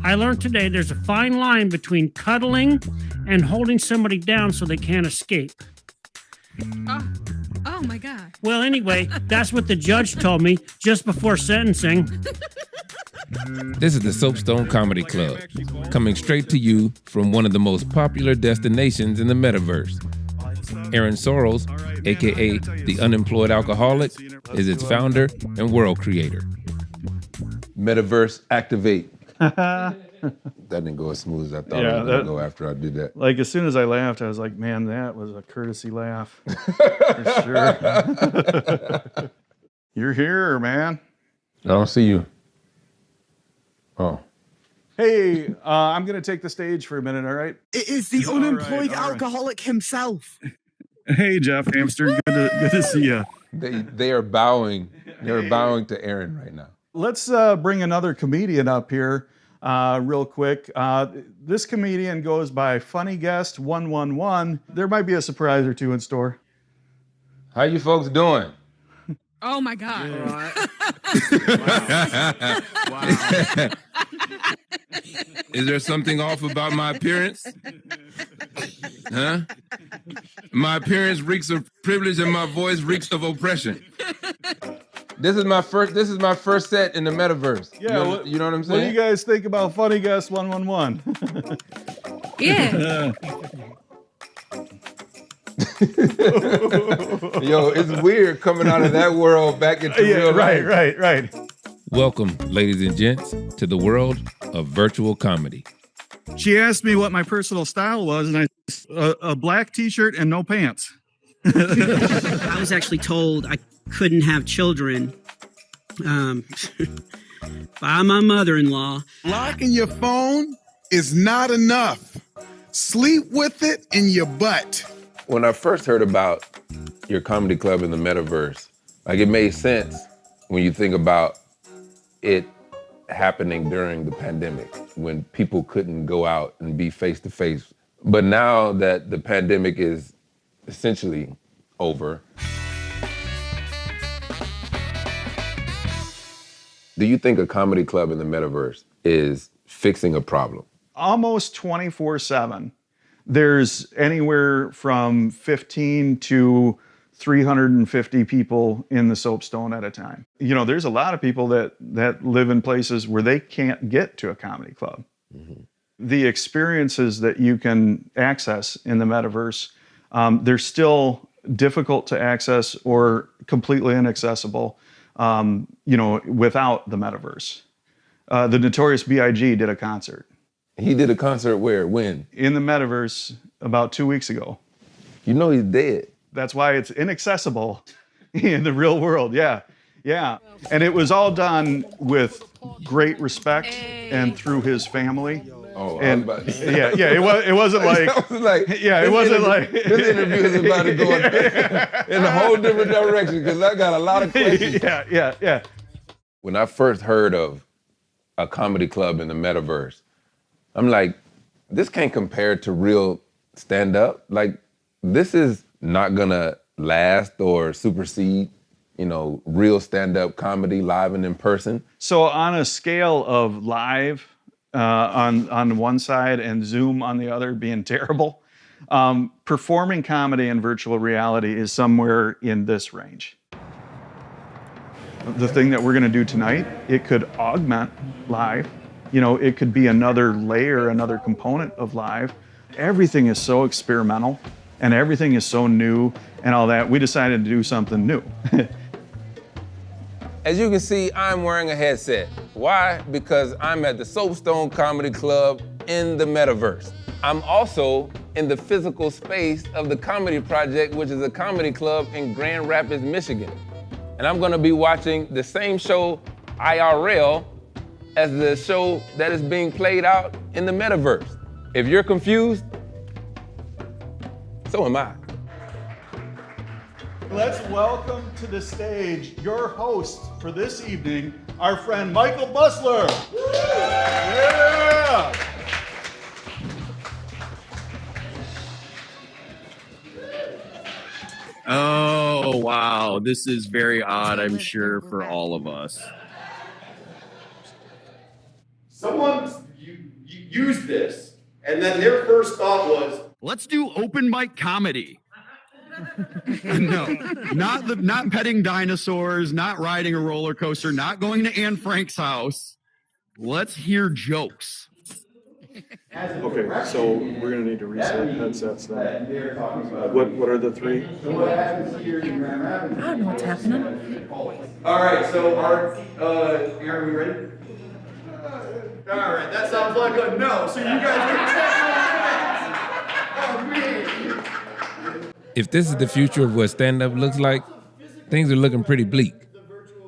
I learned today there's a fine line between cuddling and holding somebody down so they can't escape. Oh my God. Well, anyway, that's what the judge told me just before sentencing. This is the Soapstone Comedy Club, coming straight to you from one of the most popular destinations in the Metaverse. Aaron Soros, a.k.a. the Unemployed Alcoholic, is its founder and world creator. Metaverse activate. That didn't go as smooth as I thought it was going to go after I did that. Like, as soon as I laughed, I was like, man, that was a courtesy laugh. For sure. You're here, man. I don't see you. Oh. Hey, I'm going to take the stage for a minute, all right? It is the unemployed alcoholic himself. Hey, Jeff Hamster. Good to see you. They are bowing. They're bowing to Aaron right now. Let's bring another comedian up here real quick. This comedian goes by Funny Guest 111. There might be a surprise or two in store. How you folks doing? Oh my God. Wow. Is there something off about my appearance? Huh? My appearance reeks of privilege and my voice reeks of oppression. This is my first set in the Metaverse. Yeah, you know what I'm saying? What do you guys think about Funny Guest 111? Yeah. Yo, it's weird coming out of that world back into real life. Right. Welcome, ladies and gents, to the world of virtual comedy. She asked me what my personal style was, and a black t-shirt and no pants. I was actually told I couldn't have children by my mother-in-law. Locking your phone is not enough. Sleep with it in your butt. When I first heard about your comedy club in the Metaverse, like, it made sense when you think about it happening during the pandemic, when people couldn't go out and be face to face. But now that the pandemic is essentially over, do you think a comedy club in the Metaverse is fixing a problem? Almost 24/7. There's anywhere from 15 to 350 people in the Soapstone at a time. You know, there's a lot of people that live in places where they can't get to a comedy club. Mm-hmm. The experiences that you can access in the Metaverse, they're still difficult to access or completely inaccessible, without the Metaverse. The Notorious B.I.G. did a concert. He did a concert where? When? In the Metaverse about 2 weeks ago. You know he's dead. That's why it's inaccessible in the real world. Yeah. And it was all done with great respect and through his family. Oh, and it wasn't like, it wasn't like this interview is about to go in a whole different direction because I got a lot of questions. Yeah. When I first heard of a comedy club in the Metaverse, I'm like, this can't compare to real stand-up. Like, this is not gonna last or supersede, real stand-up comedy live and in person. So on a scale of live on one side and Zoom on the other being terrible, performing comedy in virtual reality is somewhere in this range. The thing that we're gonna do tonight, it could augment live. It could be another layer, another component of live. Everything is so experimental and everything is so new and all that. We decided to do something new. As you can see, I'm wearing a headset. Why? Because I'm at the Soapstone Comedy Club in the Metaverse. I'm also in the physical space of the Comedy Project, which is a comedy club in Grand Rapids, Michigan. And I'm gonna be watching the same show IRL as the show that is being played out in the Metaverse. If you're confused, so am I. Let's welcome to the stage your host for this evening, our friend Michael Busler. Yeah! Oh, wow. This is very odd, I'm sure, for all of us. Someone use this. And then their first thought was, let's do open mic comedy. No, not petting dinosaurs, not riding a roller coaster, not going to Anne Frank's house. Let's hear jokes. Okay, so we're gonna need to reset headsets then. What are the three? I don't know what's happening. All right, so Aaron, are we ready? All right, that sounds like a no. So you guys get 10 more minutes. Oh, man. If this is the future of what stand-up looks like, things are looking pretty bleak.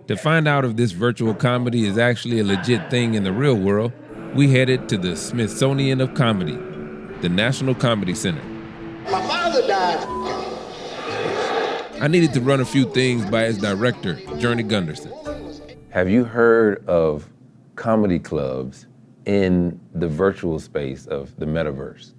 To find out if this virtual comedy is actually a legit thing in the real world, we headed to the Smithsonian of Comedy, the National Comedy Center. My father died. I needed to run a few things by its director, Journey Gunderson. Have you heard of comedy clubs in the virtual space of the metaverse?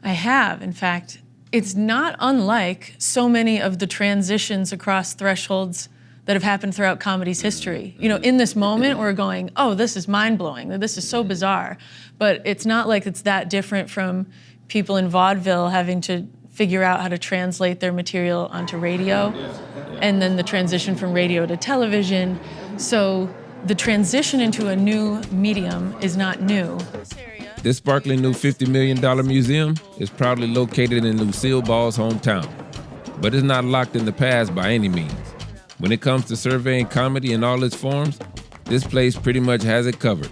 I have, in fact. It's not unlike so many of the transitions across thresholds that have happened throughout comedy's history. You know, in this moment, we're going, oh, this is mind-blowing, this is so bizarre. But it's not like it's that different from people in vaudeville having to figure out how to translate their material onto radio, and then the transition from radio to television. So the transition into a new medium is not new. This sparkling new $50 million museum is proudly located in Lucille Ball's hometown, but it's not locked in the past by any means. When it comes to surveying comedy in all its forms, this place pretty much has it covered.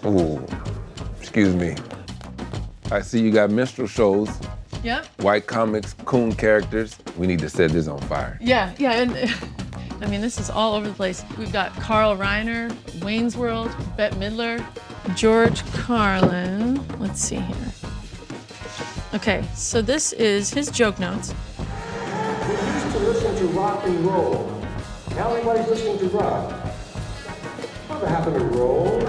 Ooh, excuse me. I see you got minstrel shows, Yep. white comics, coon characters. We need to set this on fire. Yeah, and I mean, this is all over the place. We've got Carl Reiner, Wayne's World, Bette Midler, George Carlin. Let's see here. Okay, so this is his joke notes. We used to listen to rock and roll. Now everybody's listening to rock. What happened to roll?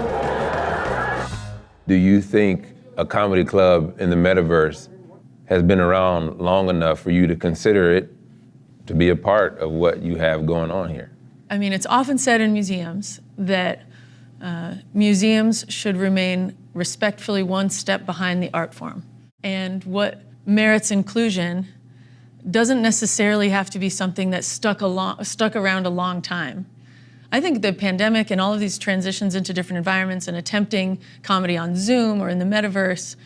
Do you think a comedy club in the metaverse has been around long enough for you to consider it to be a part of what you have going on here? I mean, it's often said in museums that museums should remain respectfully one step behind the art form. And what merits inclusion doesn't necessarily have to be something that stuck around a long time. I think the pandemic and all of these transitions into different environments and attempting comedy on Zoom or in the metaverse,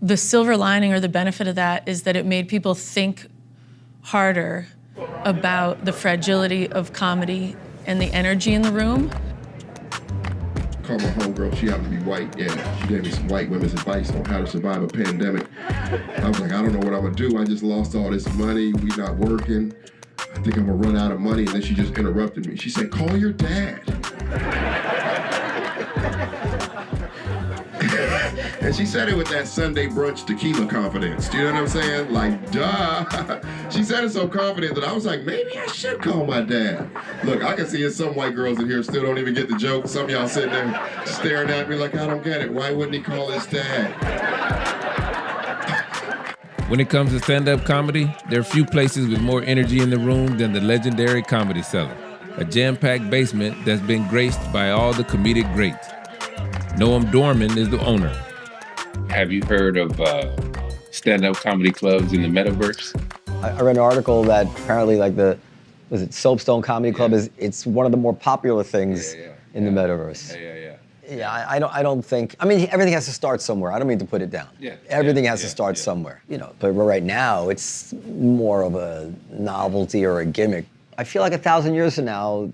the silver lining or the benefit of that is that it made people think harder about the fragility of comedy and the energy in the room. I called my homegirl, she happened to be white, and she gave me some white women's advice on how to survive a pandemic. I was like, I don't know what I'm gonna do. I just lost all this money, we not working. I think I'm gonna run out of money, and then she just interrupted me. She said, call your dad. And she said it with that Sunday brunch tequila confidence. Do you know what I'm saying? Like, duh. She said it so confident that I was like, maybe I should call my dad. Look, I can see there's some white girls in here still don't even get the joke. Some of y'all sitting there staring at me like, I don't get it. Why wouldn't he call his dad? When it comes to stand-up comedy, there are few places with more energy in the room than the legendary Comedy Cellar, a jam-packed basement that's been graced by all the comedic greats. Noam Dorman is the owner. Have you heard of stand-up comedy clubs in the metaverse? I read an article that apparently Soapstone Comedy Club it's one of the more popular things in the metaverse. Yeah, I don't think, I mean, everything has to start somewhere. I don't mean to put it down. Everything has to start somewhere, you know. But right now, it's more of a novelty or a gimmick. I feel like 1,000 years from now,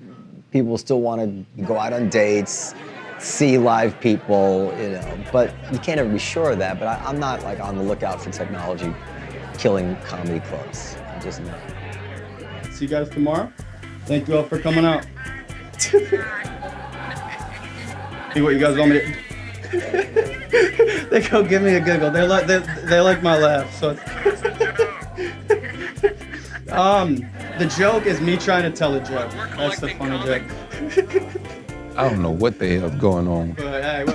people will still want to go out on dates, see live people, you know. But you can't ever be sure of that. But I'm not like on the lookout for technology killing comedy clubs. I'm just not. See you guys tomorrow. Thank you all for coming out. What you guys want me to? They go give me a giggle. They like my laugh. So the joke is me trying to tell a joke. That's the funny joke. I don't know what the hell's going on. But,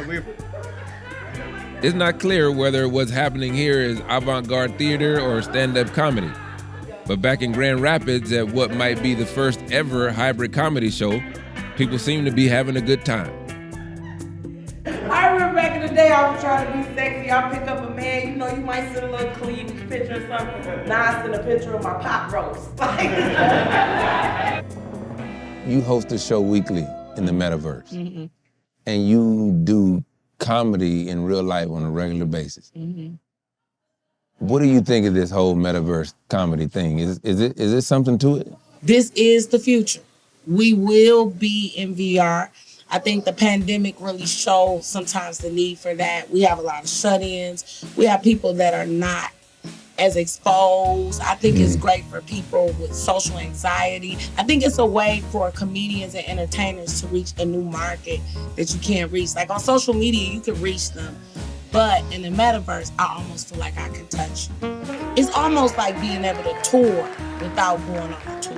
It's not clear whether what's happening here is avant-garde theater or stand-up comedy. But back in Grand Rapids at what might be the first ever hybrid comedy show, People seem to be having a good time. I remember back in the day, I was trying to be sexy. I pick up a man, you know, you might send a little cleavage picture or something. Now I send a picture of my pot roast. You host a show weekly in the Metaverse, Mm-hmm. and you do comedy in real life on a regular basis. Mm-hmm. What do you think of this whole Metaverse comedy thing? Is it something to it? This is the future. We will be in VR. I think the pandemic really showed sometimes the need for that. We have a lot of shut-ins. We have people that are not as exposed. I think it's great for people with social anxiety. I think it's a way for comedians and entertainers to reach a new market that you can't reach. Like on social media, you can reach them. But in the Metaverse, I almost feel like I can touch you. It's almost like being able to tour without going on a tour.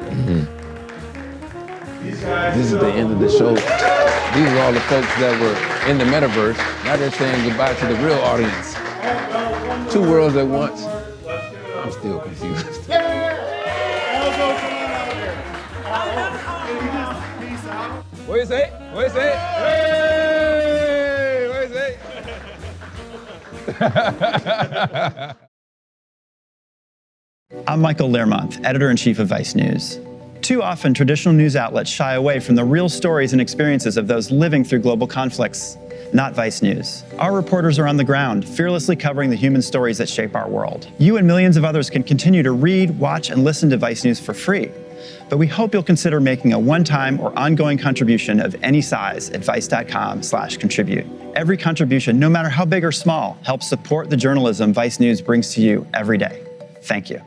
This is the end of the show. These are all the folks that were in the Metaverse. Now they're saying goodbye to the real audience. Two worlds at once. I'm still confused. What you say? What you say? Hey! What you say? I'm Michael Learmonth, editor-in-chief of Vice News. Too often, traditional news outlets shy away from the real stories and experiences of those living through global conflicts. Not Vice News. Our reporters are on the ground, fearlessly covering the human stories that shape our world. You and millions of others can continue to read, watch, and listen to Vice News for free. But we hope you'll consider making a one-time or ongoing contribution of any size at vice.com/contribute. Every contribution, no matter how big or small, helps support the journalism Vice News brings to you every day. Thank you.